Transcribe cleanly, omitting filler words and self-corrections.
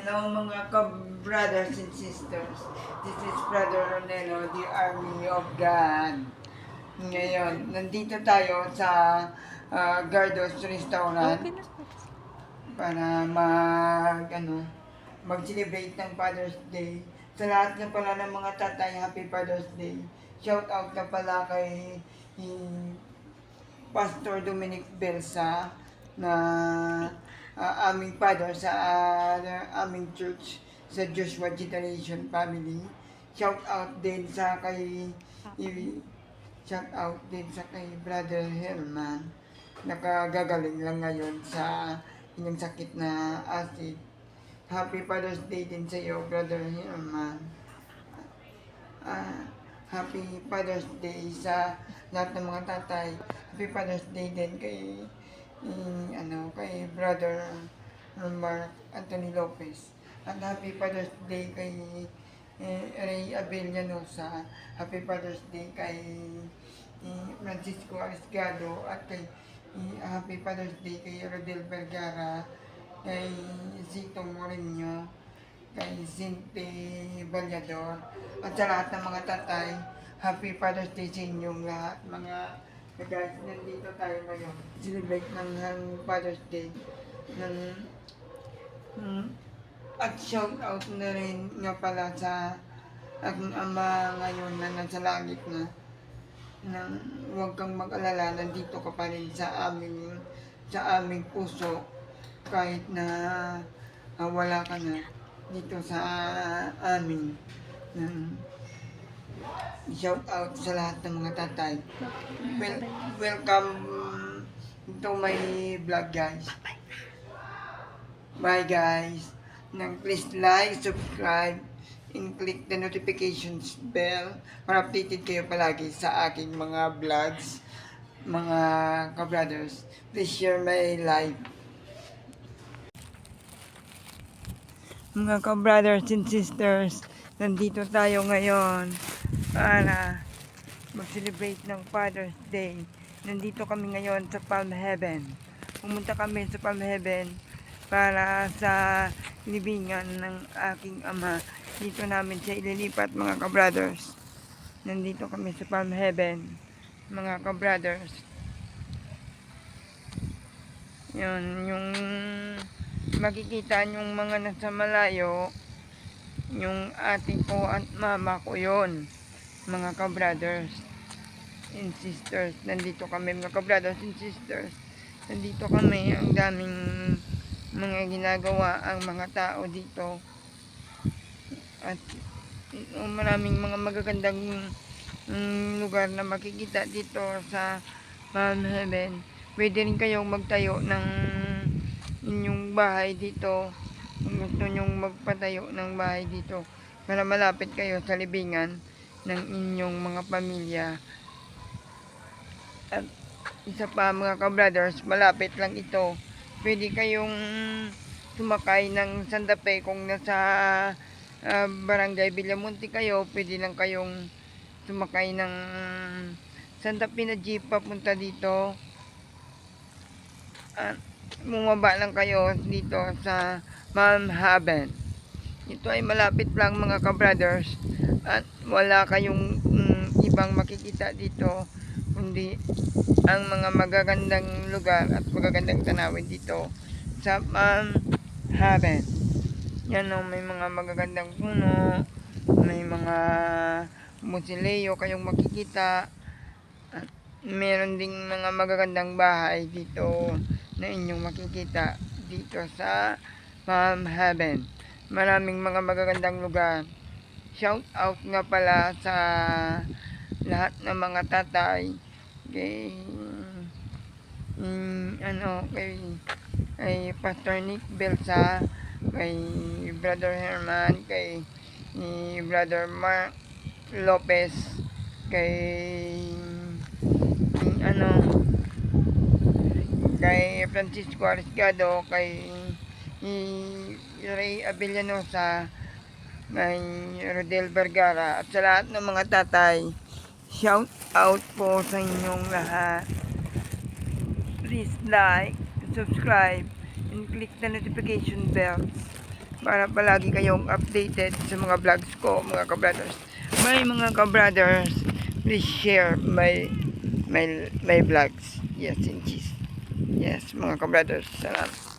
Hello mga brothers and sisters. This is Brother Ronelo, the Army of God. Ngayon, nandito tayo sa Gardos Restaurant Okay na. para mag-celebrate ng Father's Day. Sa lahat na pala ng mga tatay, Happy Father's Day. Shout out na pala kay Pastor Dominic Belsa na aming father sa aming church sa Joshua Generation Family. Shout out din sa kay shout out din sa kay Brother Herman. Nakagagaling lang ngayon sa inyong sakit na acid. Happy Father's Day din sa iyo, Brother Herman. Happy Father's Day sa lahat ng mga tatay. Happy Father's Day din kay kay Brother Mark Anthony Lopez. At Happy Father's Day kay Ray Abellanosa. Happy Father's Day kay Francisco Arisgado at kay Happy Father's Day kay Rodel Vergara, kay Zito Moreno, kay Zinte Balyador, at sa lahat ng mga tatay, Happy Father's Day sa inyong lahat. Mga guys, nandito tayo ngayon. Celebrate ng Father's Day. At shout out na rin nga pala sa aking ama ngayon na nasa langit na huwag kang mag-alala, nandito ka pa rin sa aming puso kahit na wala ka na dito sa amin. Shout out sa lahat ng mga tatay. Welcome to my vlog, guys. Bye, guys. Please like, subscribe, and click the notifications bell para updated kayo palagi sa aking mga vlogs, mga ka-brothers. Please share my live. Mga ka-brothers and sisters, nandito tayo ngayon para mag-celebrate ng Father's Day. Nandito kami ngayon sa Palm Heaven. Pumunta kami sa Palm Heaven para sa libingan ng aking ama. Dito namin siya ililipat, mga ka-brothers. Nandito kami sa Palm Heaven, mga ka-brothers. Yun, yung makikita yung mga nasa malayo, yung ate ko at mama ko yon, mga ka-brothers and sisters. Nandito kami, mga ka-brothers and sisters. Nandito kami, ang daming mga ginagawa ang mga tao dito. At maraming mga magagandang lugar na makikita dito sa Palm Heaven. Pwede rin kayong magtayo ng inyong bahay dito kung gusto nyong magpatayo ng bahay dito para malapit kayo sa libingan ng inyong mga pamilya. At isa pa, mga ka-brothers, malapit lang ito. Pwede kayong sumakay ng Santa Fe kung nasa Barangay Villamonte kayo. Pwede lang kayong sumakay ng Santa Fe na jeep papunta dito. At bumaba lang kayo dito sa Palm Heaven. Ito ay malapit lang, mga ka-brothers, at wala kayong ibang makikita dito kundi ang mga magagandang lugar at magagandang tanawin dito sa Palm Heaven. Yan o, may mga magagandang puno, may mga musileo kayong makikita, at meron ding mga magagandang bahay dito na inyong makikita dito sa Palm Heaven. Maraming mga magagandang lugar. Shout out nga pala sa lahat ng mga tatay, kay kay Pastor Nick Belsa, kay Brother Herman, kay Brother Mark Lopez, kay kay Francisco Arisgado, kay Ray Abellanosa, kay Rodel Vergara, at sa lahat ng mga tatay. Shout out po sa inyong lahat. Please like, subscribe, and click the notification bells para palagi kayong updated sa mga vlogs ko, mga kabrothers. May mga kabrothers, please share my vlogs. Yes, in cheese. Yes, mga kabrothers. Salamat.